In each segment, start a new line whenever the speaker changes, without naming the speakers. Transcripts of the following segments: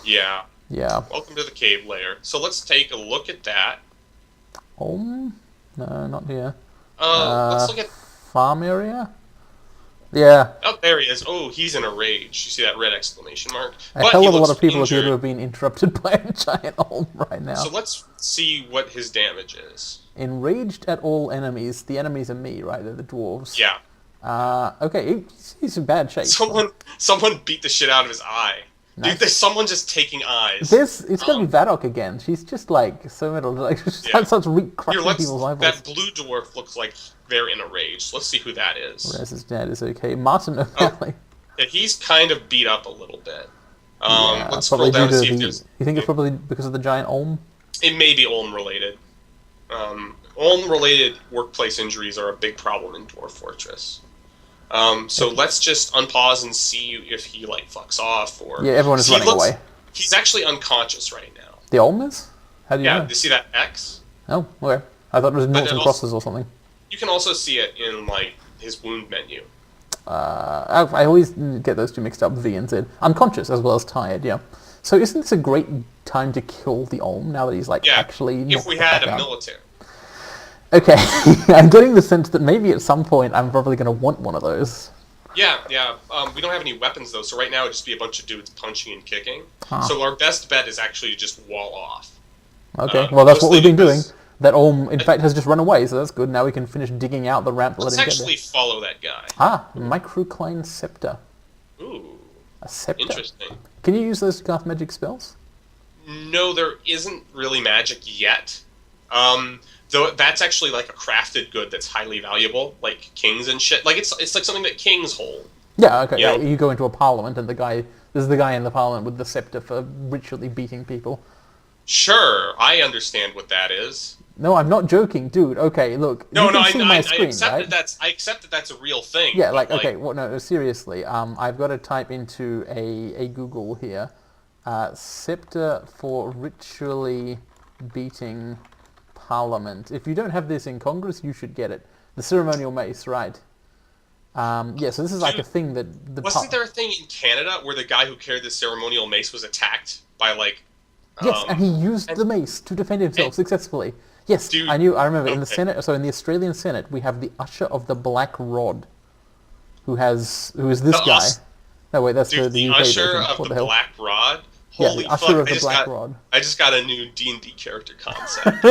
Yeah.
Yeah.
Welcome to the cave layer. So let's take a look at that.
Home? No, not here.
Let's look at...
Farm area? Yeah.
Oh, there he is. Oh, he's in a rage. You see that red exclamation mark?
A
But
hell
he
of a lot
looks
of people appear to
injured.
have been interrupted by a giant Olm right now.
So let's see what his damage is.
Enraged at all enemies. The enemies are me, right? They're the dwarves.
Yeah.
Okay, he's in bad shape.
Someone beat the shit out of his eye.
Nice.
Dude, there's someone just taking eyes.
It's gonna be Vadok again. She's just like so metal, like she's starts crushing people's eyeballs.
That blue dwarf looks like they're in a rage. Let's see who that is.
Rez' dad is okay. Martin
Oh,
O'Malley.
yeah, he's kind of beat up a little bit.
Yeah,
Let's scroll down and see if there's...
You think it's probably because of the giant Olm?
It may be Ulm related. Ulm related workplace injuries are a big problem in Dwarf Fortress. So let's just unpause and see if he like fucks off or...
Yeah, everyone is running away.
He's actually unconscious right now.
The Olm is? How do you know?
Yeah, you see that X?
Oh, okay. I thought it was noughts
then
and
also-
crosses or something.
You can also see it in like his wound menu.
I always get those two mixed up, V and Z. Unconscious as well as tired, yeah. So isn't this a great time to kill the Olm now that he's like
Yeah,
actually
if
knocked
we
the
had
fuck
a
out?
military.
Okay, I'm getting the sense that maybe at some point I'm probably going to want one of those.
Yeah. We don't have any weapons though, so right now it'd just be a bunch of dudes punching and kicking.
Huh.
So our best bet is actually to just wall off.
Okay, well that's what
mostly
we've been doing.
because-
That Olm, in fact, has just run away, so that's good. Now we can finish digging out the ramp.
Let's
Let him get
actually
there.
follow that guy.
Microcline Scepter.
Ooh,
A scepter.
interesting.
Can you use those to cast magic spells?
No, there isn't really magic yet. Though that's actually like a crafted good that's highly valuable, like kings and shit. Like it's like something that kings hold.
Yeah, okay.
Yeah.
You go into a parliament and there's the guy in the parliament with the scepter for ritually beating people.
Sure, I understand what that is.
No, I'm not joking, dude. Okay, look.
No,
you
no,
can see my
I
screen,
accept
right?
I accept that that's a real thing.
Yeah,
but,
like, okay, well, no, seriously. I've got to type into a Google here. Scepter for ritually beating parliament. If you don't have this in Congress, you should get it. The ceremonial mace, right? Yeah, so this is like a thing that...
Wasn't there a thing in Canada where the guy who carried the ceremonial mace was attacked by like...
Yes, and he used the mace to defend himself successfully. Yes,
Dude,
I remember. In the
okay.
Senate, so in the Australian Senate, we have the Usher of the Black Rod, who is this
The
guy.
us-
No, wait, that's
Dude,
the
the
UK
Usher
version.
of
What
the
hell?
Black Rod?
Yeah,
Holy
the
fuck,
Usher of the Black Rod.
I just got a new D&D character concept.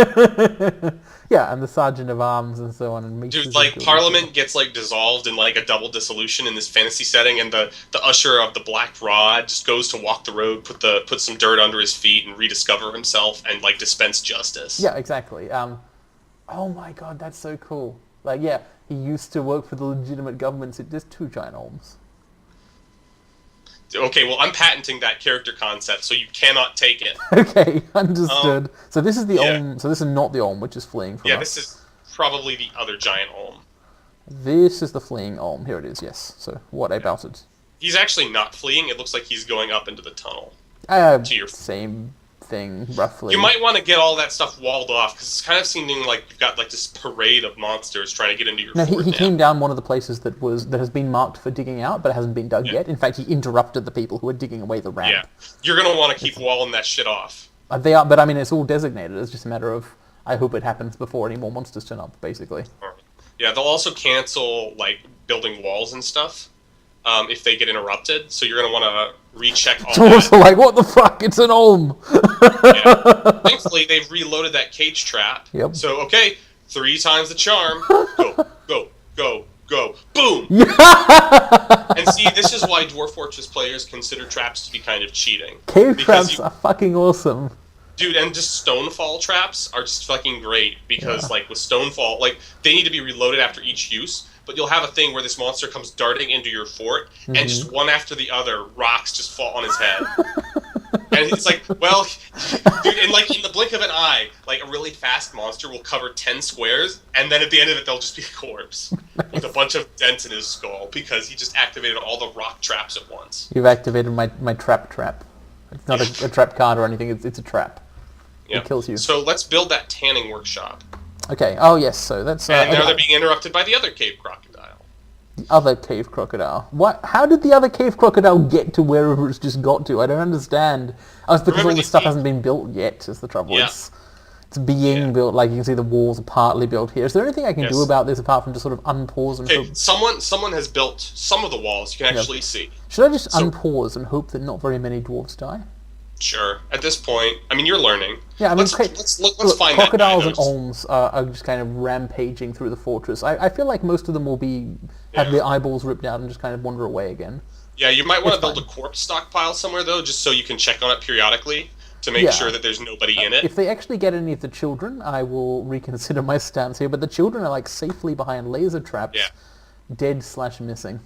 Yeah, and the Sergeant of Arms and so on. And maces
Dude, like,
and
Parliament gets, like, dissolved in, like, a double dissolution in this fantasy setting, and the Usher of the Black Rod just goes to walk the road, put some dirt under his feet, and rediscover himself, and, like, dispense justice.
Yeah, exactly. Oh my god, that's so cool. Like, yeah, he used to work for the legitimate government. So there's two giant Olms.
Okay, well, I'm patenting that character concept, so you cannot take it.
Okay, understood. So this is the
yeah.
Olm. So this is not the Olm, which is fleeing from
Yeah,
us.
this is probably the other giant Ulm.
This is the fleeing Olm. Here it is, yes. So what about it?
He's actually not fleeing. It looks like he's going up into the tunnel. To your...
Same thing, roughly.
You might want to get all that stuff walled off, because it's kind of seeming like you've got like this parade of monsters trying to get into your
No,
fort
he
now.
came down one of the places that has been marked for digging out, but hasn't been dug yet. In fact, he interrupted the people who were digging away the ramp.
Yeah, you're going to want to keep walling that shit off.
They are, but I mean, it's all designated. It's just a matter of, I hope it happens before any more monsters turn up, basically.
Alright. Yeah, they'll also cancel like building walls and stuff if they get interrupted, so you're going to want to recheck all
Dwarves
that.
are like, what the fuck? It's an Olm!
Yeah. Thankfully, they've reloaded that cage trap.
Yep.
So, okay, 3 times the charm. Go, go, go, go. Boom! And see, this is why Dwarf Fortress players consider traps to be kind of cheating.
Cave
Because
traps are fucking awesome.
Dude, and just Stonefall traps are just fucking great, because, like, with Stonefall, like, they need to be reloaded after each use, but you'll have a thing where this monster comes darting into your fort, and just one after the other, rocks just fall on his head. And it's like, well, dude, and like in the blink of an eye, like a really fast monster will cover 10 squares, and then at the end of it, they'll just be a corpse with a bunch of dents in his skull because he just activated all the rock traps at once.
You've activated my trap. It's not a trap card or anything, it's a trap.
Yeah.
It kills you.
So let's build that tanning workshop.
Okay, oh yes, so that's...
And now
okay.
they're being interrupted by the other cave crocodile.
The other cave crocodile. What? How did the other cave crocodile get to wherever it's just got to? I don't understand. Oh, it's because
Remember
all
the
this stuff
theme?
hasn't been built yet, is the trouble.
Yeah.
It's being built, like you can see the walls are partly built here. Is there anything I can do
Yes.
about this apart from just sort of unpause and
Okay,
hope?
someone has built some of the walls. You can
Yeah.
actually see.
Should I just
So
unpause and hope that not very many dwarves die?
sure. At this point, I mean, you're learning.
Yeah, I mean,
Let's find that guy.
crocodiles and olms are just kind of rampaging through the fortress. I feel like most of them will have their eyeballs ripped out and just kind of wander away again.
Yeah, you might want to build
fine.
a corpse stockpile somewhere though, just so you can check on it periodically to make
Yeah.
sure that there's nobody in it.
If they actually get any of the children, I will reconsider my stance here. But the children are like safely behind laser traps,
Yeah.
dead/missing.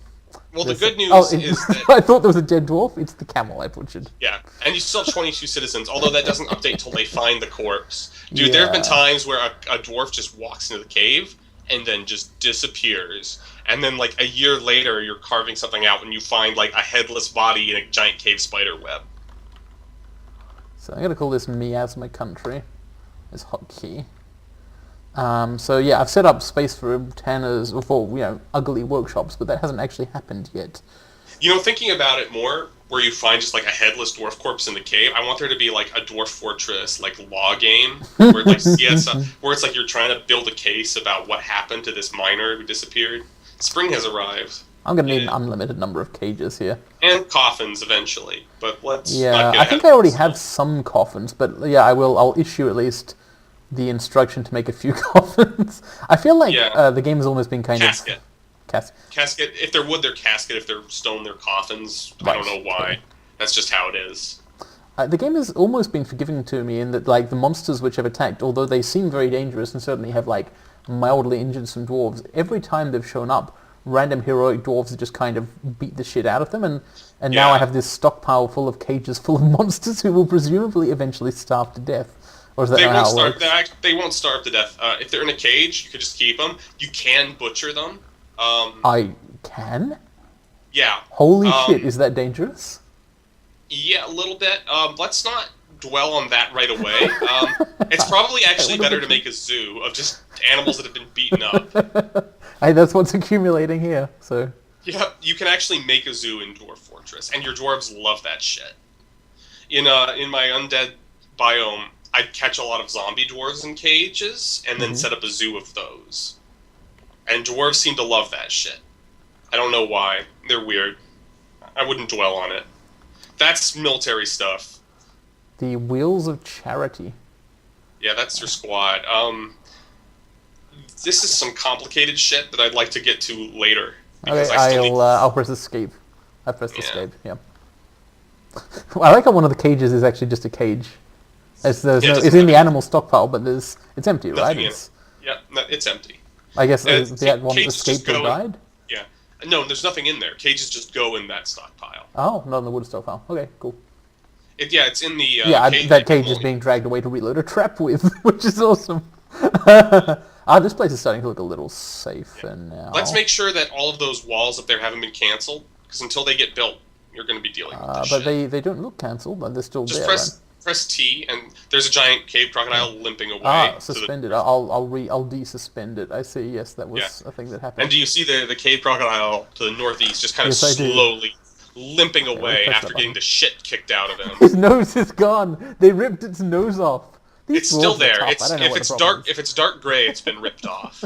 Well, the good news
Oh,
is that
I thought there was a dead dwarf. It's the camel I butchered.
yeah, and you still have 22 citizens, although that doesn't update till they find the corpse. Dude, there have been times where a dwarf just walks into the cave and then just disappears. And then, like, a year later, you're carving something out and you find, like, a headless body in a giant cave spider web.
So I'm gonna call this Miasma Country as hotkey. So yeah, I've set up space for Tanner's, or for, ugly workshops, but that hasn't actually happened yet.
You know, thinking about it more, where you find just, like, a headless dwarf corpse in the cave, I want there to be, like, a dwarf fortress, like, law game, where, like, where it's like you're trying to build a case about what happened to this miner who disappeared. Spring has arrived.
I'm gonna need an unlimited number of cages here.
And coffins eventually, but let's
Yeah,
not get
I think
ahead
I
of
already
ourselves.
have some coffins, but yeah, I'll issue at least the instruction to make a few coffins. I feel like the game has almost been kind
Casket.
of...
Casket. If they're wood, they're casket. If they're stone, they're coffins. I don't know why. That's just how it is.
The game has almost been forgiving to me in that, like, the monsters which have attacked, although they seem very dangerous and certainly have, like, mildly injured some dwarves, every time they've shown up, random heroic dwarves have just kind of beat the shit out of them, and now I have this stockpile full of cages full of monsters who will presumably eventually starve to death. Or is that
They
not
won't
how it
starve.
works?
They won't starve to death. If they're in a cage, you could just keep them. You can butcher them.
I can?
Yeah.
Holy shit, is that dangerous?
Yeah, a little bit. Let's not dwell on that right away. It's probably actually better to make a zoo of just animals that have been beaten up.
That's what's accumulating here, so...
Yeah, you can actually make a zoo in Dwarf Fortress, and your dwarves love that shit. In my undead biome, I'd catch a lot of zombie dwarves in cages, and then set up a zoo of those. And dwarves seem to love that shit. I don't know why. They're weird. I wouldn't dwell on it. That's military stuff.
The Wheels of Charity.
Yeah, that's your squad. This is some complicated shit that I'd like to get to later. Because
Okay, I'll press escape. I pressed escape, yeah. I like how one of the cages is actually just a cage. It's in the animal stockpile, but it's empty, right?
Yeah, it's empty.
I guess the one
cages
escaped
just
or
go
died?
Yeah. No, there's nothing in there. Cages just go in that stockpile.
Oh, not in the wood stockpile. Okay, cool.
It's in the
that cage is being dragged away to reload a trap with, which is awesome. This place is starting to look a little safer now.
Let's make sure that all of those walls up there haven't been canceled, because until they get built, you're going to be dealing with this
but
shit.
they don't look cancelled, but they're still
Just
there,
press T, and there's a giant cave crocodile limping away.
Suspended. I'll desuspend it. I see. Yes, that was a thing that happened.
And do you see the cave crocodile to the northeast, just kind of
Yes, I do.
slowly limping away
press
after
that
getting
button.
the shit kicked out of him?
His nose is gone. They ripped its nose off. These
It's still
dwarves are
there.
tough. I don't know what the problem is.
If it's dark gray, it's been ripped off.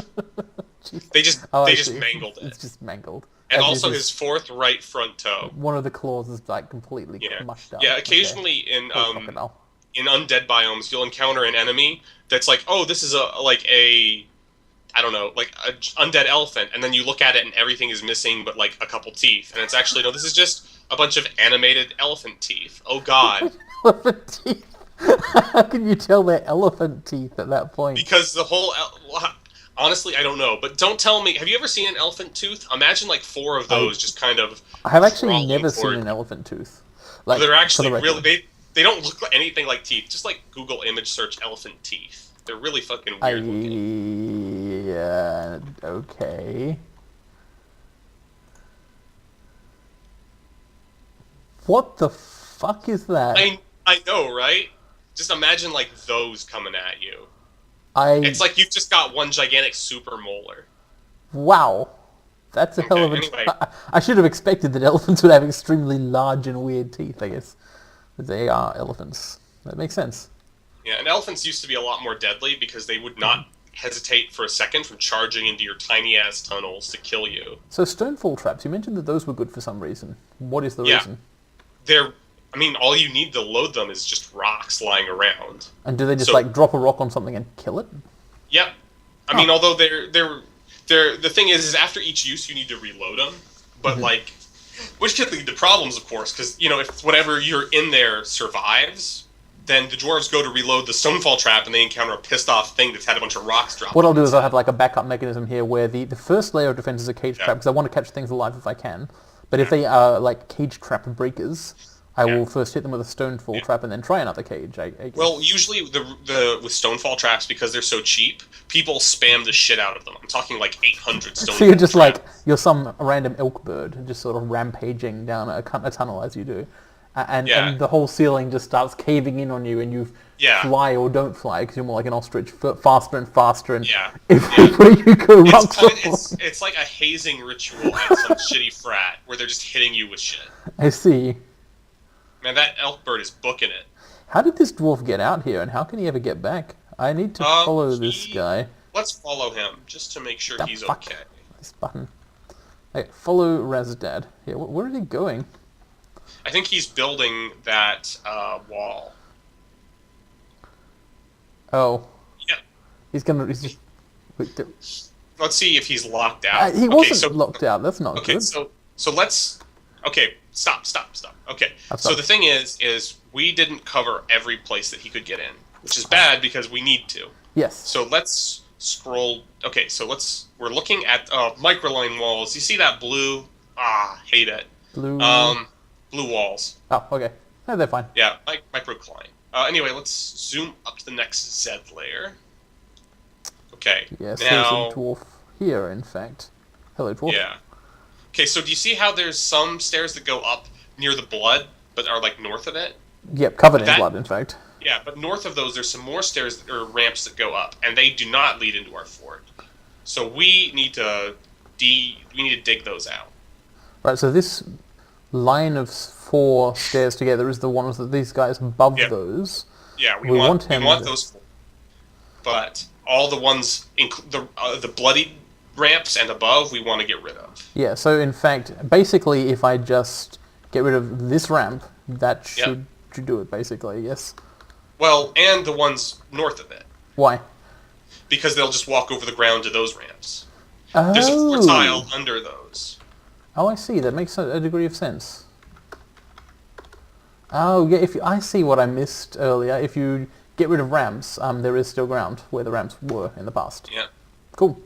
Jeez.
They just
Oh, I
just
see.
mangled it.
It's just mangled.
And
As
also
is
his fourth right front toe.
one of the claws is like completely
Yeah.
mushed up.
Yeah,
Okay.
occasionally in
Poor crocodile.
in undead biomes, you'll encounter an enemy that's like, oh, this is a I don't know, like a undead elephant, and then you look at it and everything is missing but like a couple teeth, and it's actually no, this is just a bunch of animated elephant teeth. Oh God.
Elephant teeth. How can you tell they're elephant teeth at that point?
Because the whole honestly, I don't know, but don't tell me. Have you ever seen an elephant tooth? Imagine like 4 of those just kind of.
I have actually
crawling
never seen
forward.
an elephant tooth. Like,
They're
for
actually
the record.
really they don't look like anything like teeth. Just like Google image search elephant teeth. They're really fucking weird looking.
Yeah. Okay. What the fuck is that?
I know, right? Just imagine like those coming at you.
I
It's like you've just got one gigantic super molar.
wow. That's a hell of a...
Anyway.
I should have expected that elephants would have extremely large and weird teeth, I guess. But they are elephants. That makes sense.
Yeah, and elephants used to be a lot more deadly because they would not hesitate for a second from charging into your tiny-ass tunnels to kill you.
So stonefall traps, you mentioned that those were good for some reason. What is the reason?
All you need to load them is just rocks lying around.
And do they just, like, drop a rock on something and kill it?
Yep. I mean, although the thing is after each use you need to reload them, but like, which could lead to problems, of course, because if whatever you're in there survives, then the dwarves go to reload the stonefall trap and they encounter a pissed off thing that's had a bunch of rocks dropped.
What I'll do is I'll have like a backup mechanism here where the first layer of defense is a cage trap because I want to catch things alive if I can. But if they are like cage trap breakers, I will first hit them with a stonefall trap and then try another cage. I guess.
Well, usually with stonefall traps, because they're so cheap, people spam the shit out of them. I'm talking like 800 stonefall.
So you're just like you're some random elk bird, just sort of rampaging down a tunnel as you do, and the whole ceiling just starts caving in on you, and you fly or don't fly because you're more like an ostrich, faster and faster, and everywhere you go, rocks.
It's like a hazing ritual at some shitty frat where they're just hitting you with shit.
I see.
Man, that elk bird is booking it.
How did this dwarf get out here, and how can he ever get back? I need to follow this guy.
Let's follow him, just to make sure he's okay.
This button. Hey, follow Razdad. Yeah, where are they going?
I think he's building that wall.
Oh.
Yeah.
He's just...
Let's see if he's locked out.
He wasn't locked out. That's not good.
Okay, so let's... Okay, stop. Okay, so the thing is we didn't cover every place that he could get in, which is bad because we need to.
Yes.
So let's scroll. Okay, so we're looking at microline walls. You see that blue? Hate it.
Blue.
Blue walls.
Oh, okay. No, they're fine.
Yeah, microcline. Anyway, let's zoom up to the next Z layer. Okay.
Yes,
now,
there's a dwarf here, in fact. Hello, dwarf.
Yeah. Okay, so do you see how there's some stairs that go up near the blood, but are like north of it?
Yep, covered in blood, in fact.
Yeah, but north of those, there's some more stairs or ramps that go up, and they do not lead into our fort. So we need to dig those out.
Right. So this line of 4 stairs together is the ones that these guys above those.
Yeah, we want those. But all the ones, the bloody ramps and above, we want to get rid of.
Yeah, so in fact, basically, if I just get rid of this ramp, that should do it, basically, yes?
Well, and the ones north of it.
Why?
Because they'll just walk over the ground to those ramps.
Oh.
There's a floor tile under those.
Oh, I see. That makes a degree of sense. Oh, yeah, I see what I missed earlier. If you get rid of ramps, there is still ground where the ramps were in the past.
Yeah.
Cool.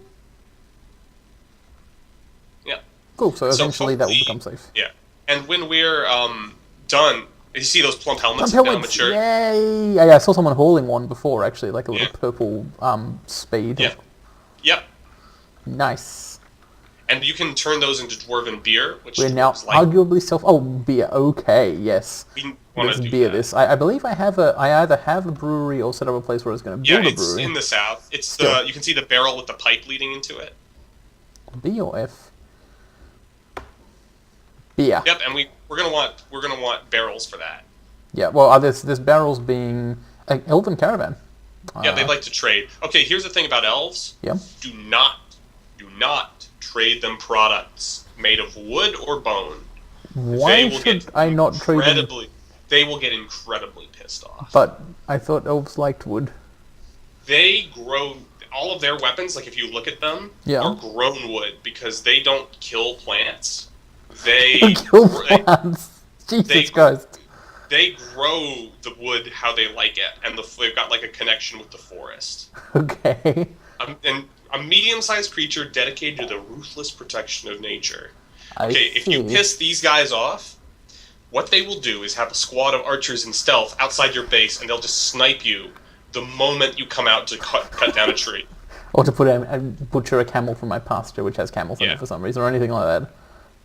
Yeah.
Cool, so eventually that will become safe.
Yeah. And when we're done, you see those plump helmets
now
mature?
Yay! Yeah, I saw someone hauling one before, actually, like a little purple spade.
Yeah. Yep.
Nice.
And you can turn those into dwarven beer, which
we're now arguably Oh, beer. Okay, yes. Let's beer this. I believe I either have a brewery or set up a place where I was going to build a brewery.
Yeah, it's in the south. It's you can see the barrel with the pipe leading into it.
B or F? Beer.
Yep, and we're gonna want barrels for that.
Yeah, well, there's barrels being an elven caravan.
Yeah, they like to trade. Okay, here's the thing about elves.
Yeah.
Do not trade them products made of wood or bone.
Why should I not trade them?
They will get incredibly pissed off.
But I thought elves liked wood.
They grow all of their weapons. Like if you look at them, are grown wood because they don't kill plants. They
kill plants. Jesus Christ.
They grow the wood how they like it, and they've got like a connection with the forest.
Okay.
And a medium-sized creature dedicated to the ruthless protection of nature. If you piss these guys off, what they will do is have a squad of archers in stealth outside your base, and they'll just snipe you the moment you come out to cut down a tree.
Or to butcher a camel from my pasture, which has camels in it for some reason, or anything like that.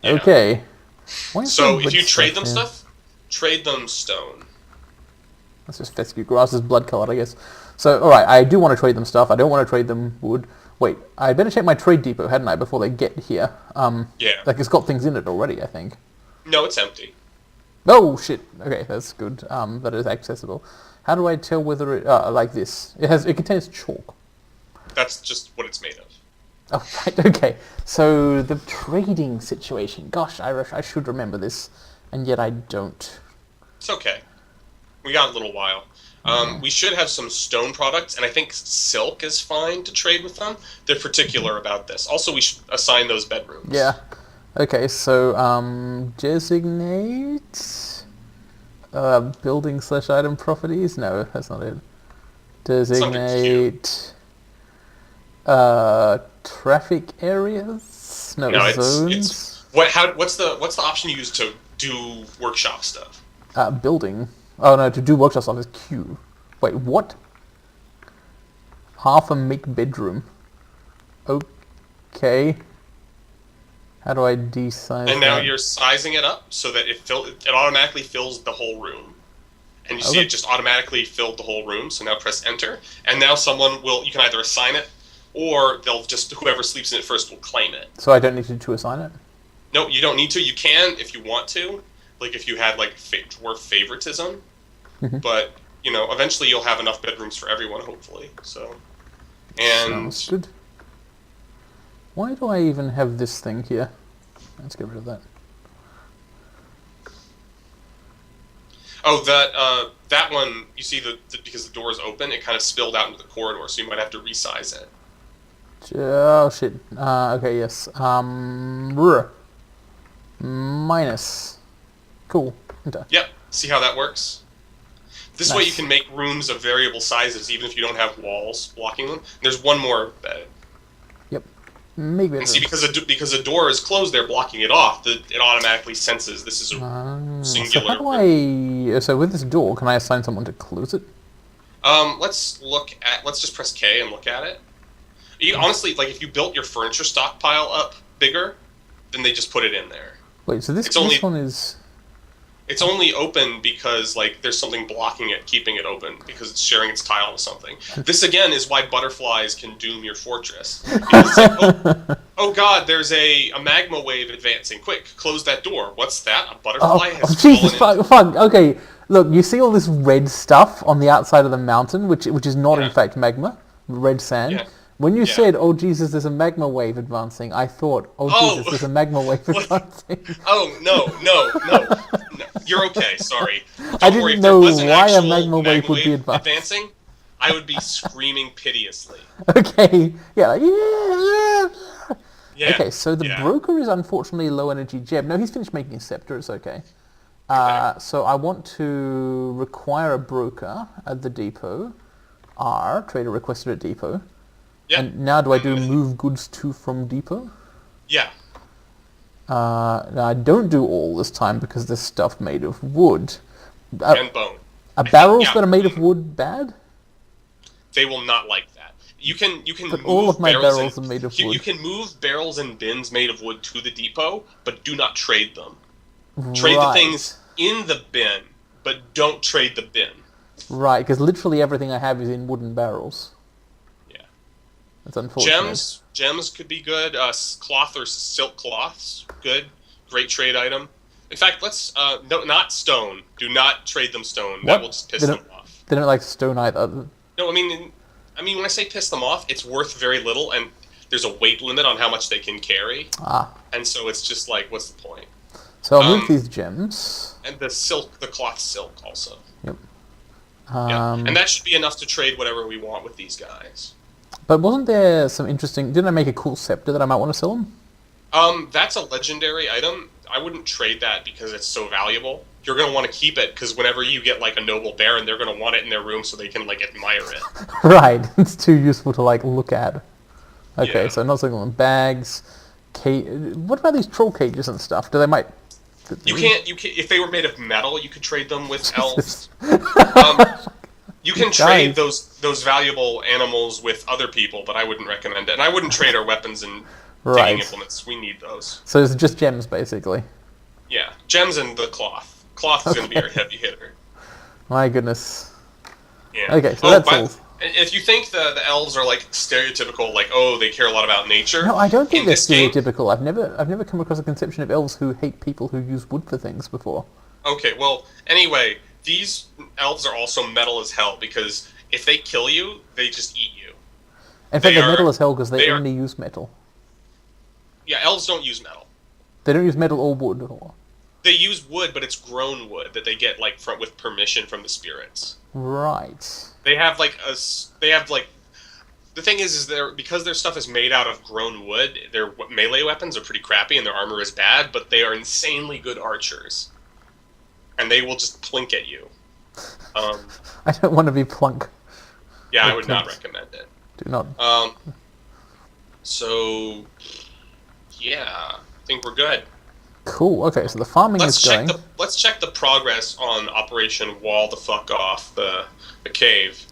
Yeah.
Okay.
So if you trade them stuff, trade them stone.
That's just fescue grass is blood colored, I guess. So, alright, I do want to trade them stuff. I don't want to trade them wood. Wait, I better check my trade depot, hadn't I, before they get here?
Yeah.
Like, it's got things in it already, I think.
No, it's empty.
Oh, shit. Okay, that's good. That is accessible. How do I tell whether it... like this. It contains chalk.
That's just what it's made of.
Oh, right, okay. So, the trading situation. Gosh, I should remember this, and yet I don't.
It's okay. We got a little while. We should have some stone products, and I think silk is fine to trade with them. They're particular about this. Also, we should assign those bedrooms.
Yeah. Okay, so, designate... building/item properties? No, that's not it. Designate... traffic areas? No, zones?
It's what's the option you use to do workshop stuff?
Building. Oh no, to do workshop stuff is Q. Wait, what? Half a make bedroom. Okay. How do I desize
And now
that?
you're sizing it up so that it automatically fills the whole room. And you see it just automatically filled the whole room, so now press enter. And now you can either assign it, or whoever sleeps in it first will claim it.
So I don't need to assign it?
No, you don't need to. You can if you want to. Like if you had like dwarf favoritism. But, eventually you'll have enough bedrooms for everyone, hopefully. So, and...
Sounds good. Why do I even have this thing here? Let's get rid of that.
Oh, that one, you see, because the door is open, it kind of spilled out into the corridor, so you might have to resize it.
Oh, shit. Okay, yes. Minus. Cool. Enter.
Yep. See how that works? This way
Nice.
you can make rooms of variable sizes, even if you don't have walls blocking them. There's one more bed.
Yep. Maybe.
And see, because the door is closed there, blocking it off, it automatically senses this is a singular.
So how do I... So with this door, can I assign someone to close it?
Let's just press K and look at it. Honestly, like if you built your furniture stockpile up bigger, then they just put it in there.
Wait, so this one is...
It's only open because there's something blocking it, keeping it open, because it's sharing its tile with something. This again is why butterflies can doom your fortress. Because it's oh god, there's a magma wave advancing. Quick, close that door. What's that? A butterfly has
Jesus,
fallen
fuck. Okay, look, you see all this red stuff on the outside of the mountain, which is not in fact magma, red sand.
Yeah.
When you said, "Oh Jesus, there's a magma wave advancing," I thought, "Oh Jesus, there's a magma wave advancing."
Oh no! You're okay. Sorry.
I
Don't worry,
didn't
if there
know
was an
why a
actual
magma wave would be
advancing, I would be screaming piteously.
Okay, yeah, yeah.
Yeah.
Okay, so the broker is unfortunately low energy gem. No, he's finished making his scepter. It's okay. So I want to require a broker at the depot. Trader requested a depot.
Yeah.
And now do I do move goods to from depot?
Yeah.
Now I don't do all this time because there's stuff made of wood.
And bone.
Are barrels that are made of wood bad?
They will not like that. You can
But
move
all of my barrels
and,
are made of wood.
You can move barrels and bins made of wood to the depot, but do not trade them. Trade the things in the bin, but don't trade the bin.
Right, because literally everything I have is in wooden barrels.
Yeah.
That's unfortunate.
Gems could be good. Cloth or silk cloths, good. Great trade item. In fact, let's no, not stone. Do not trade them stone.
What?
That will just piss them off.
They don't like stone either.
No, I mean when I say piss them off, it's worth very little, and there's a weight limit on how much they can carry. And so it's just what's the point?
So I'll move these gems.
And the cloth silk also.
Yep.
Yeah. And that should be enough to trade whatever we want with these guys.
But wasn't there some interesting... Didn't I make a cool scepter that I might want to sell them?
That's a legendary item. I wouldn't trade that because it's so valuable. You're going to want to keep it because whenever you get a noble baron, they're going to want it in their room so they can admire it.
Right. It's too useful to look at. Okay,
Yeah.
so not selling them bags. What about these troll cages and stuff? Do they might...
You can't. If they were made of metal, you could trade them with elves. You can trade those valuable animals with other people, but I wouldn't recommend it. And I wouldn't trade our weapons and digging implements. We need those.
So it's just gems, basically.
Yeah, gems and the cloth. Cloth is going to be our heavy hitter.
My goodness.
Yeah.
Okay, so that's all.
And if you think the elves are like stereotypical, like oh they care a lot about nature.
No, I don't think
in
they're
this game,
stereotypical. I've never come across a conception of elves who hate people who use wood for things before.
okay, well anyway, these elves are also metal as hell because if they kill you, they just eat you.
In fact,
They
they're
are
metal as hell because they
they are
only use metal.
yeah, elves don't use metal.
They don't use metal or wood.
They use wood, but it's grown wood that they get like from with permission from the spirits.
Right.
They have like they have like the thing is they're because their stuff is made out of grown wood. Their melee weapons are pretty crappy and their armor is bad, but they are insanely good archers, and they will just plink at you.
I don't want to be plunk.
Yeah, I
Or
would not
plink.
recommend it.
Do not.
So yeah, I think we're good.
Cool. Okay, so the farming is going.
Let's check the progress on Operation Wall the Fuck Off the cave.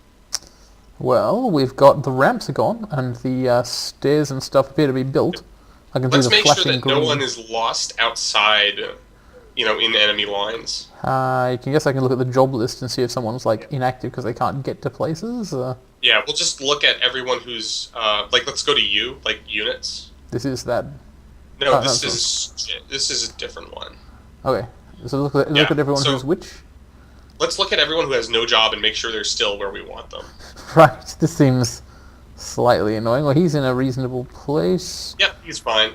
Well, we've got the ramps are gone, and the stairs and stuff appear to be built. I can
Let's
see the
make sure
flashing
that
green.
no one is lost outside, in enemy lines.
I guess I can look at the job list and see if someone's like inactive because they can't get to places.
Yeah, we'll just look at everyone who's let's go to you, like units.
This is that.
No,
Oh,
this
no,
this is a different one.
Okay, so look at everyone
so-
who's which.
Let's look at everyone who has no job and make sure they're still where we want them.
Right, this seems slightly annoying. Well, he's in a reasonable place.
Yep, he's fine.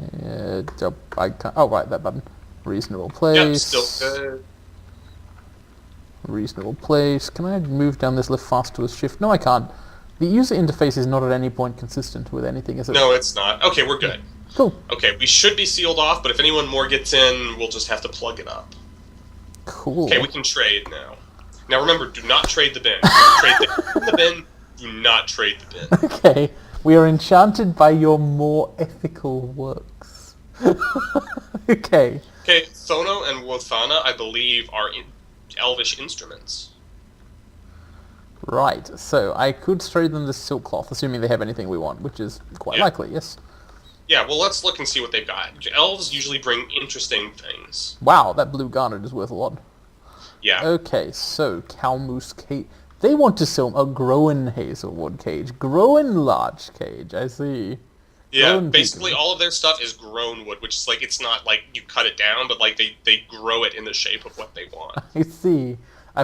I can't. Oh, right, that button. Reasonable
Yep,
place.
still good.
Reasonable place. Can I move down this lift fast with shift? No, I can't. The user interface is not at any point consistent with anything, is it?
No, it's not. Okay, we're good.
Cool.
Okay, we should be sealed off, but if anyone more gets in, we'll just have to plug it up.
Cool.
Okay, we can trade now. Now remember, do not trade the bin. Trade the bin. Do not trade the bin.
Okay, we are enchanted by your more ethical works. Okay.
Okay, Thono and Wothana, I believe, are elvish instruments.
Right, so I could trade them this silk cloth, assuming they have anything we want, which is quite
Yeah.
likely, yes.
Yeah, well, let's look and see what they've got. Elves usually bring interesting things.
Wow, that blue garnet is worth a lot.
Yeah.
Okay, so Calmoose cage. They want to sell a Groen hazelwood cage. Groen large cage, I see.
Yeah,
Grown
basically
people.
all of their stuff is grown wood, which is like, it's not like you cut it down, but like they grow it in the shape of what they want.
I see.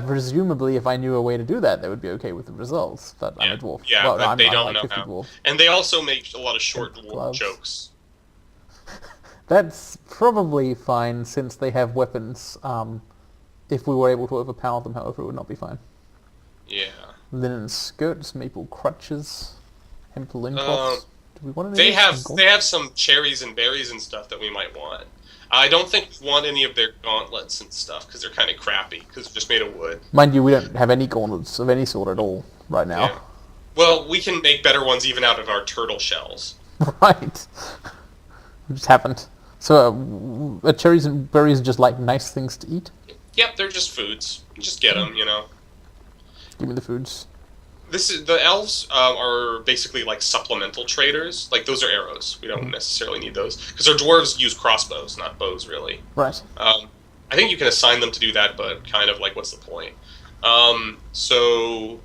Presumably, if I knew a way to do that, they would be okay with the results. But I'm a dwarf.
Yeah,
well,
but
I'm,
they
I'm
don't
like
know
50
how.
dwarf.
And they also make a lot of short dwarf
Gloves.
jokes.
That's probably fine since they have weapons. If we were able to overpower them, however, it would not be fine.
Yeah.
Linen skirts, maple crutches, hemp loincloths. Do we want any
They
of
have
this?
they have some cherries and berries and stuff that we might want. I don't think we want any of their gauntlets and stuff because they're kind of crappy because they're just made of wood.
Mind you, we don't have any gauntlets of any sort at all right now.
Yeah. Well, we can make better ones even out of our turtle shells.
Right. It just happened. So, cherries and berries are just like nice things to eat?
Yep, they're just foods. You just get them,
Give me the foods.
The elves are basically like supplemental traders. Like those are arrows. We don't necessarily need those because our dwarves use crossbows, not bows, really.
Right.
I think you can assign them to do that, but kind of like, what's the point? So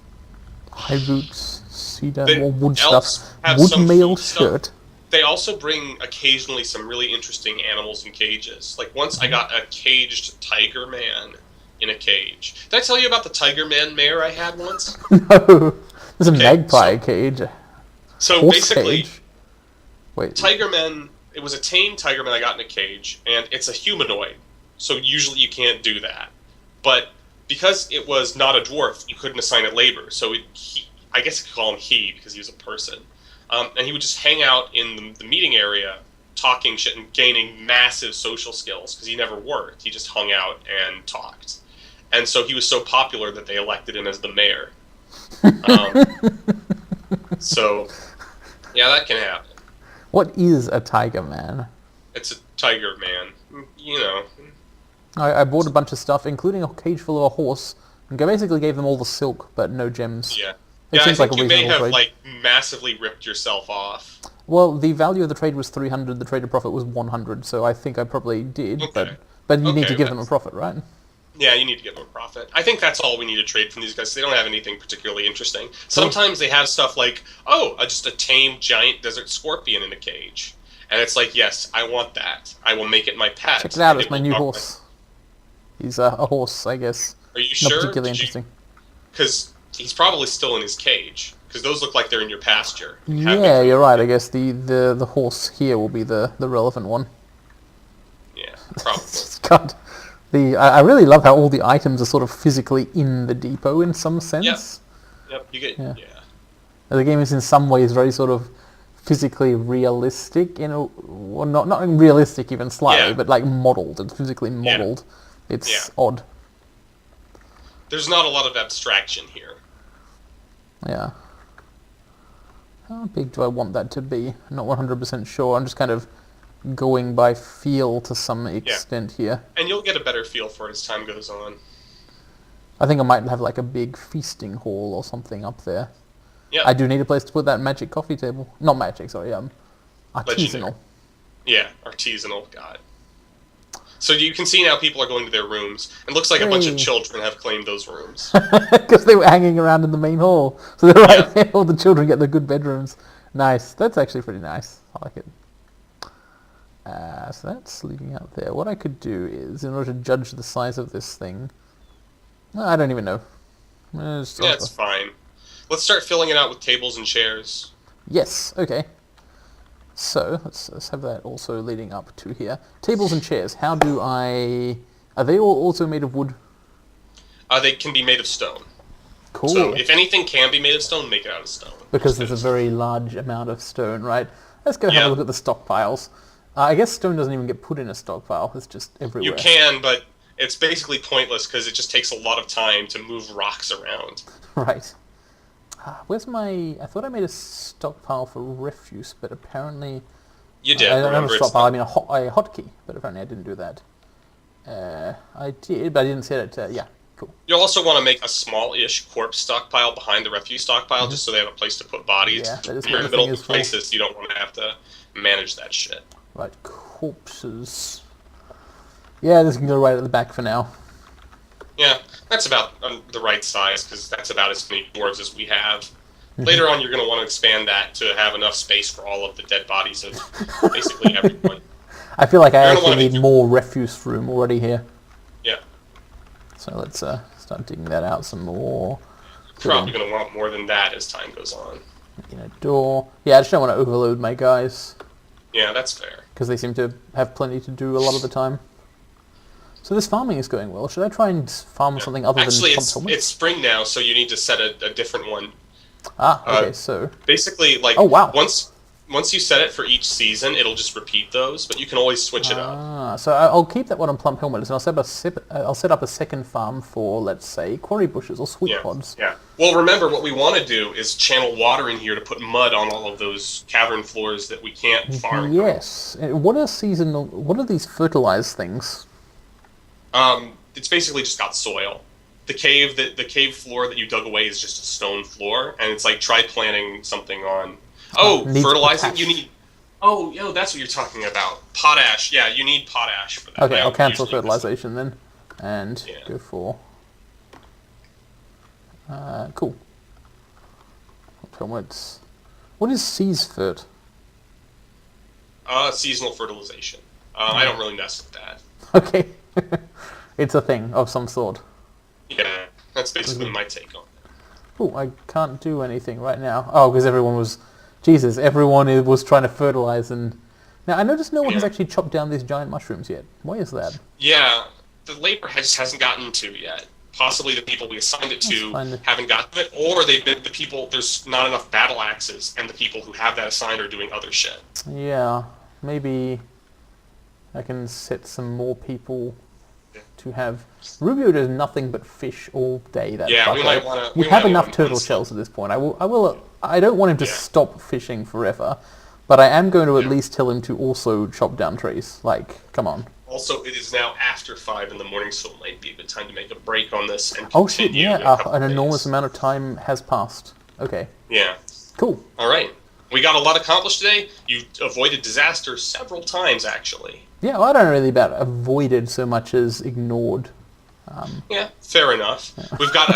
High boots, cedar,
The
more wood
elves
stuff.
have
Wood
some
mail
food stuff.
shirt.
they also bring occasionally some really interesting animals in cages. Like once I got a caged tiger man in a cage. Did I tell you about the tiger man mare I had once?
No. There's a
Okay,
magpie cage.
So
Horse
basically,
cage. Wait.
Tigerman, it was a tame Tigerman I got in a cage, and it's a humanoid, so usually you can't do that. But because it was not a dwarf, you couldn't assign it labor, so I guess you could call him he, because he was a person. And he would just hang out in the meeting area, talking shit and gaining massive social skills, because he never worked, he just hung out and talked. And so he was so popular that they elected him as the mayor. So, yeah, that can happen.
What is a tiger man?
It's a tiger man, you know.
I bought a bunch of stuff, including a cage full of a horse, and basically gave them all the silk, but no gems.
Yeah.
It
Yeah, I
seems
think
like a
you may
reasonable
have,
trade.
like, massively ripped yourself off.
Well, the value of the trade was 300, the trader profit was 100, so I think I probably did,
Okay.
but you need
Okay,
to give them a
that's-
profit, right?
Yeah, you need to get more profit. I think that's all we need to trade from these guys. They don't have anything particularly interesting. Sometimes they have stuff like, just a tame giant desert scorpion in a cage. And it's like, yes, I want that. I will make it my pet.
Check it out,
and
it's my
will
new
talk
horse. He's a horse, I guess.
Are you
Not
sure?
particularly interesting.
Because he's probably still in his cage. Because those look like they're in your pasture.
Yeah, you're right. I guess the horse here will be the relevant one.
Yeah, probably.
God, I really love how all the items are sort of physically in the depot in some sense.
Yep. You get yeah.
The game is in some ways very sort of physically realistic. Well, not realistic even slightly, but like modeled. It's physically modeled. Yeah. It's odd.
There's not a lot of abstraction here.
Yeah. How big do I want that to be? I'm not 100% sure. I'm just kind of going by feel to some extent here.
And you'll get a better feel for it as time goes on.
I think I might have like a big feasting hall or something up there.
Yeah.
I do need a place to put that magic coffee table. Not magic, sorry, artisanal.
Legendary. Yeah, artisanal, God. So you can see now people are going to their rooms. It looks like a bunch of children have claimed those rooms.
Because they were hanging around in the main hall. So they're right there, all the children get the good bedrooms. Nice. That's actually pretty nice. I like it. So that's leading out there. What I could do is, in order to judge the size of this thing... I don't even know.
It's fine. Let's start filling it out with tables and chairs.
Yes, okay. So, let's have that also leading up to here. Tables and chairs, how do I... Are they all also made of wood?
They can be made of stone.
Cool.
So, if anything can be made of stone, make it out of stone.
Because there's a very large amount of stone, right? Let's go have a look at the stockpiles. I guess stone doesn't even get put in a stockpile, it's just everywhere.
You can, but it's basically pointless because it just takes a lot of time to move rocks around.
Right. Where's my... I thought I made a stockpile for refuse, but apparently...
You did,
I don't have a stockpile, I mean a hotkey, but apparently I didn't do that. I did, but I didn't set it to... Yeah, cool.
You'll also want to make a small-ish corpse stockpile behind the refuse stockpile, just so they have a place to put bodies.
Yeah, that is
if you're in the middle of the places, you don't want to have to manage that shit.
Right, corpses... Yeah, this can go right at the back for now.
Yeah, that's about the right size, because that's about as many dwarves as we have. Later on, you're going to want to expand that to have enough space for all of the dead bodies of basically everyone.
I feel like I actually need more refuse room already here.
Yeah.
So let's start digging that out some more.
Probably going to want more than that as time goes on.
In a door. Yeah, I just don't want to overload my guys.
Yeah, that's fair.
Because they seem to have plenty to do a lot of the time. So this farming is going well. Should I try and farm something other than helmets?
It's spring now, so you need to set a different one.
Okay, so...
Basically, like, once you set it for each season, it'll just repeat those, but you can always switch it up.
So I'll keep that one on plump helmets, and I'll set up a second farm for, let's say, quarry bushes or sweet pods.
Yeah. Well, remember, what we want to do is channel water in here to put mud on all of those cavern floors that we can't farm.
Yes. What are these fertilized things?
It's basically just got soil. The cave floor that you dug away is just a stone floor, and it's like try planting something on. Fertilizing. You need. That's what you're talking about. Potash. Yeah, you need potash for that.
Okay, I'll cancel fertilization then, and go for. Cool. What is seas fert?
Seasonal fertilization. I don't really mess with that.
Okay. It's a thing of some sort.
Yeah, that's basically my take on it.
Oh, I can't do anything right now. Oh, because everyone was trying to fertilize and... Now, I noticed no one has actually chopped down these giant mushrooms yet. Why is that?
Yeah, the labor just hasn't gotten to yet. Possibly the people we assigned it to haven't gotten to it, or they've been the people, there's not enough battle axes, and the people who have that assigned are doing other shit.
Yeah, maybe I can set some more people... to have... Rubio does nothing but fish all day.
We might want to...
We have enough turtle shells at this point. I don't want him to stop fishing forever, but I am going to at least tell him to also chop down trees. Like, come on.
Also, it is now after 5 in the morning, so it might be a good time to make a break on this and continue.
Oh shit, yeah, an enormous amount of time has passed. Okay.
Yeah.
Cool.
Alright. We got a lot accomplished today. You avoided disaster several times, actually.
Yeah, well, I don't know really about avoided so much as ignored.
Yeah, fair enough. We've got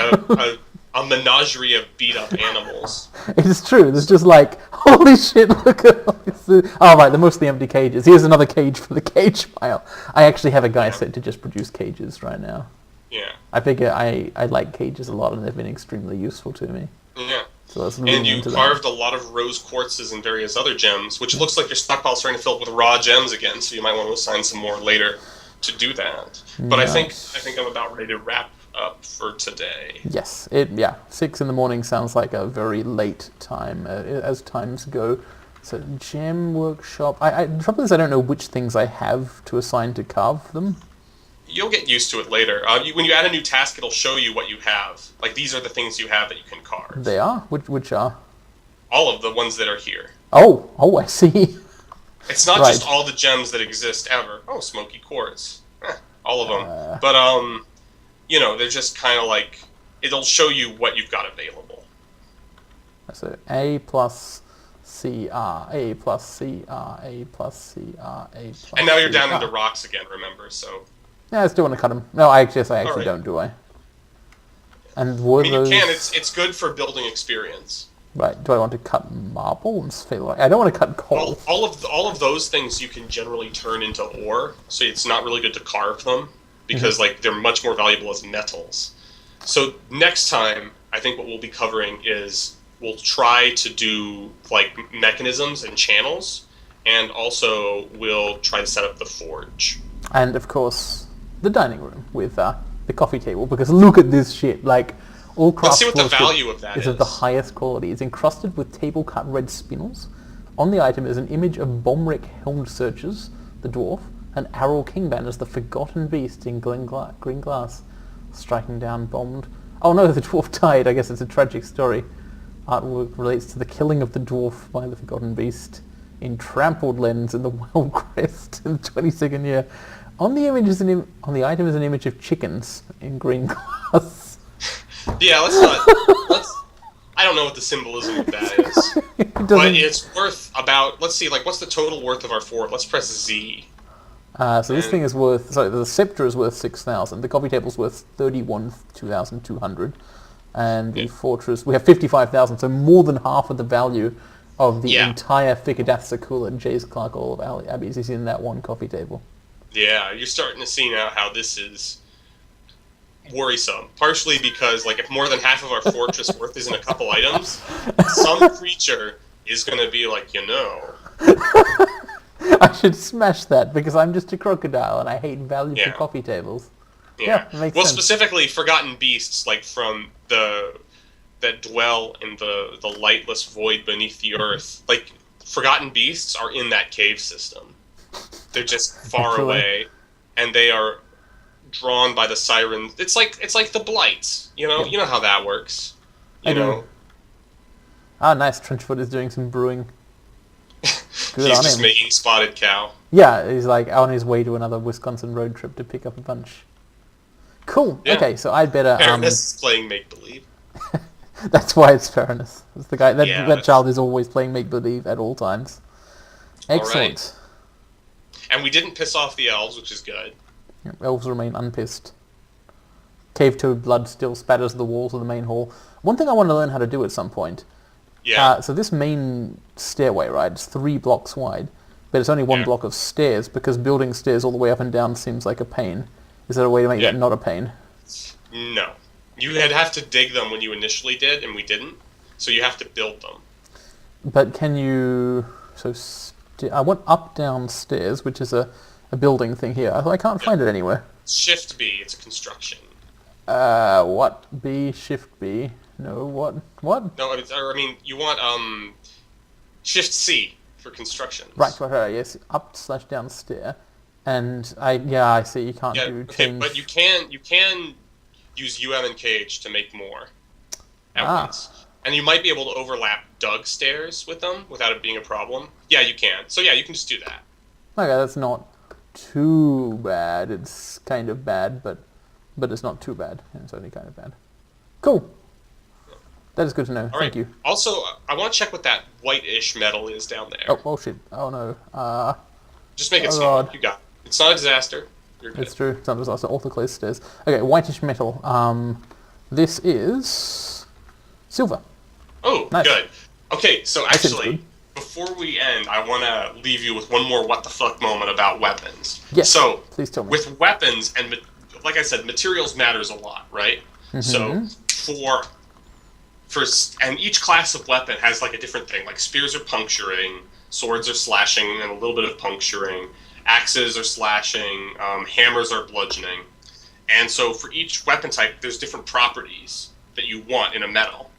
a menagerie of beat up animals.
It's true. There's just like, holy shit, look at all this. Oh, right, they're mostly empty cages. Here's another cage for the cage pile. I actually have a guy set to just produce cages right now.
Yeah.
I figure I like cages a lot, and they've been extremely useful to me.
Yeah.
So let's
and you carved a lot of rose quartzes and various other gems, which looks like your stockpile's starting to fill up with raw gems again, so you might want to assign some more later to do that. But
Nice.
I think I'm about ready to wrap up for today.
Yes, 6 in the morning sounds like a very late time as times go. So gem workshop. The trouble is I don't know which things I have to assign to carve them.
You'll get used to it later. When you add a new task, it'll show you what you have. Like, these are the things you have that you can carve.
They are? Which are?
All of the ones that are here.
Oh, I see.
It's not
Right.
just all the gems that exist ever. Oh, smoky quartz. All of them. But, they're just kind of like, it'll show you what you've got available.
So A plus CR, A plus CR, A plus CR, A plus
And now you're down
CR.
into rocks again, remember, so...
Yeah, I still want to cut them. No, I actually
Alright.
don't, do I? And were
I mean, you
those...
can. It's good for building experience.
Right, do I want to cut marble and feel like... I don't want to cut coal.
All of those things you can generally turn into ore, so it's not really good to carve them, because they're much more valuable as metals. So next time, I think what we'll be covering is we'll try to do like mechanisms and channels, and also we'll try to set up the forge.
And of course, the dining room with the coffee table, because look at this shit, like... All
Let's
craft
see what the
floor
value of that
is of the highest quality. It's encrusted with table-cut red spinels. On the item is an image of Bomric helmed searchers, the dwarf, and Arrol Kingban as the forgotten beast in green glass, striking down bombed. Oh no, the dwarf died. I guess it's a tragic story. Artwork relates to the killing of the dwarf by the forgotten beast in trampled lens in the Well Crest in the 22nd year. On the image on the item is an image of chickens in green glass.
Yeah, I don't know what the symbolism of that is. But it's worth about, let's see, like, what's the total worth of our fort? Let's press Z.
So this thing is worth, sorry, the scepter is worth 6,000, the coffee table's worth 2,200, and the fortress, we have 55,000, so more than half of the value of the entire Ficadath Sakula Jays Clark All of Abbeys is in that one coffee table.
Yeah, you're starting to see now how this is worrisome. Partially because, like, if more than half of our fortress worth is in a couple items, some creature is going to be like,
I should smash that, because I'm just a crocodile and I hate value for coffee tables. Yeah, it makes sense.
Specifically, forgotten beasts, like, from that dwell in the lightless void beneath the earth. Like, forgotten beasts are in that cave system. They're just far away, and they are drawn by the sirens. It's like the blights, you know. You know how that works. You know.
Ah, nice. Trenchfoot is doing some brewing. Good
He's
on
just
him.
making spotted cow.
Yeah, he's like on his way to another Wisconsin road trip to pick up a bunch. Cool.
Yeah.
Okay, so I'd better.
Fairness is playing make believe.
That's why it's Fairness. It's the guy that child is always playing make believe at all times. Excellent.
And we didn't piss off the elves, which is good.
Elves remain unpissed. Cave toad blood still spatters the walls of the main hall. One thing I want to learn how to do at some point.
Yeah.
So this main stairway, right, it's 3 blocks wide, but it's only 1 block of stairs, because building stairs all the way up and down seems like a pain. Is there a way to make that not a pain?
No. You have to dig them when you initially did, and we didn't. So you have to build them.
But can you... I want up-down stairs, which is a building thing here. I can't find it anywhere.
Shift B, it's a construction.
What? B, Shift B. No, what?
No, I mean, you want, Shift C for construction.
Right, yes. Up/down stair. And I see you can't do change...
but you can use UM and KH to make more at once. And you might be able to overlap dug stairs with them without it being a problem. Yeah, you can. So yeah, you can just do that.
Okay, that's not too bad. It's kind of bad, but it's not too bad. It's only kind of bad. Cool. That is good to know. Thank you.
Also, I want to check what that white-ish metal is down there.
Oh shit. Oh no.
Just make it small. You got it. It's not a disaster. You're good.
It's true. Sometimes also orthoclase stairs. Okay, whitish metal. This is silver.
Oh,
Nice.
good. Okay, so
That seems
actually,
good.
before we end, I want to leave you with one more what the fuck moment about weapons.
Yes.
So,
Please tell me.
with weapons, and like I said, materials matters a lot, right? So, and each class of weapon has like a different thing. Like spears are puncturing, swords are slashing, and a little bit of puncturing. Axes are slashing, hammers are bludgeoning. And so for each weapon type, there's different properties that you want in a metal.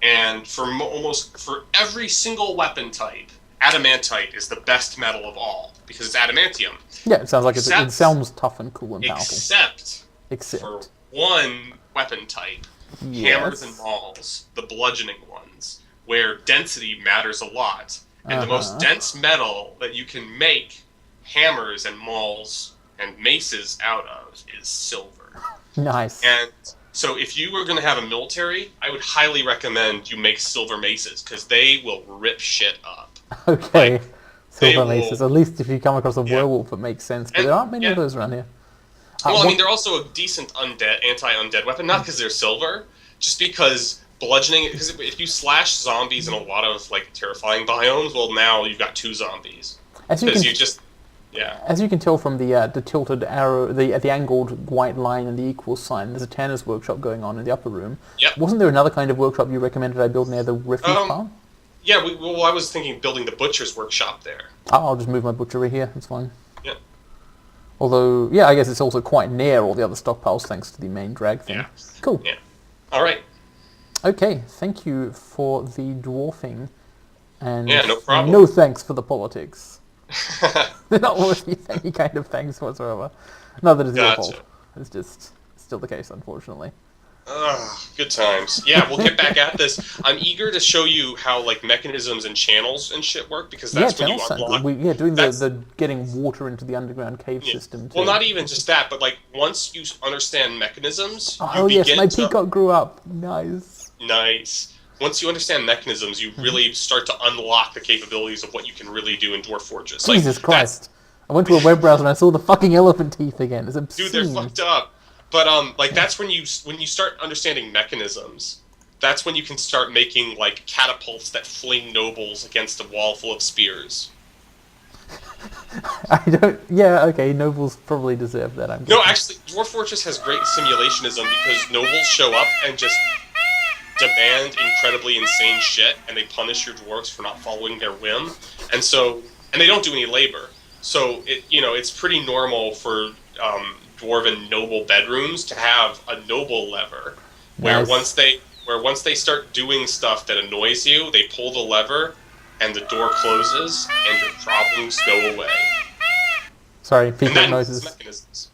And for almost for every single weapon type, adamantite is the best metal of all because it's adamantium.
Yeah, it sounds like it sounds tough and cool and powerful.
Except for one weapon type, hammers and mauls, the bludgeoning ones, where density matters a lot. And the most dense metal that you can make hammers and mauls and maces out of is silver.
Nice.
And so if you were going to have a military, I would highly recommend you make silver maces, because they will rip shit up.
Okay.
Like,
silver maces. At least if you come across a werewolf, it makes sense. But there aren't many of those around here.
Well, I mean, they're also a decent anti-undead weapon, not because they're silver, just because bludgeoning, because if you slash zombies in a lot of like terrifying biomes, well, now you've got 2 zombies. Because you just... Yeah.
As you can tell from the tilted arrow, the angled white line and the equal sign, there's a tanner's workshop going on in the upper room.
Yep.
Wasn't there another kind of workshop you recommended I build near the refuge farm?
Yeah, well, I was thinking building the butcher's workshop there.
Oh, I'll just move my butchery here, it's fine.
Yeah.
Although, yeah, I guess it's also quite near all the other stockpiles thanks to the main drag thing.
Yeah.
Cool.
Yeah. Alright.
Okay, thank you for the dwarfing. And
yeah, no problem.
No thanks for the politics. They're not worthy any kind of thanks whatsoever. Not that it's your fault. It's just still the case, unfortunately.
Good times. Yeah, we'll get back at this. I'm eager to show you how like mechanisms and channels and shit work, because that's when you unlock.
Doing the getting water into the underground cave system too.
Well, not even just that, but like once you understand mechanisms,
oh yes, my peacock grew up. Nice.
Nice. Once you understand mechanisms, you really start to unlock the capabilities of what you can really do in Dwarf Fortress.
Jesus Christ! I went to a web browser and I saw the fucking elephant teeth again. It's obscene.
Dude, they're fucked up. But like that's when you start understanding mechanisms. That's when you can start making like catapults that fling nobles against a wall full of spears.
I don't. Yeah, okay. Nobles probably deserve that.
No, actually, Dwarf Fortress has great simulationism because nobles show up and just demand incredibly insane shit, and they punish your dwarves for not following their whim, and they don't do any labor. So it's pretty normal for dwarven noble bedrooms to have a noble lever, where once they start doing stuff that annoys you, they pull the lever, and the door closes, and your problems go away.
Sorry, peacock noises.
Mechanisms.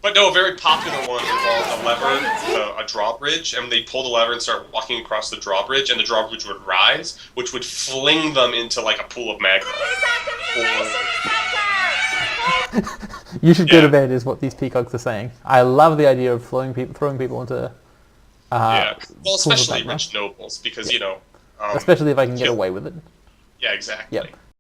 But no, a very popular one involved a lever, a drawbridge, and they pull the lever and start walking across the drawbridge, and the drawbridge would rise, which would fling them into like a pool of magma.
You should go to bed, is what these peacocks are saying. I love the idea of throwing people into.
Well, especially rich nobles, because
especially if I can get away with it.
Yeah, exactly.
Yep.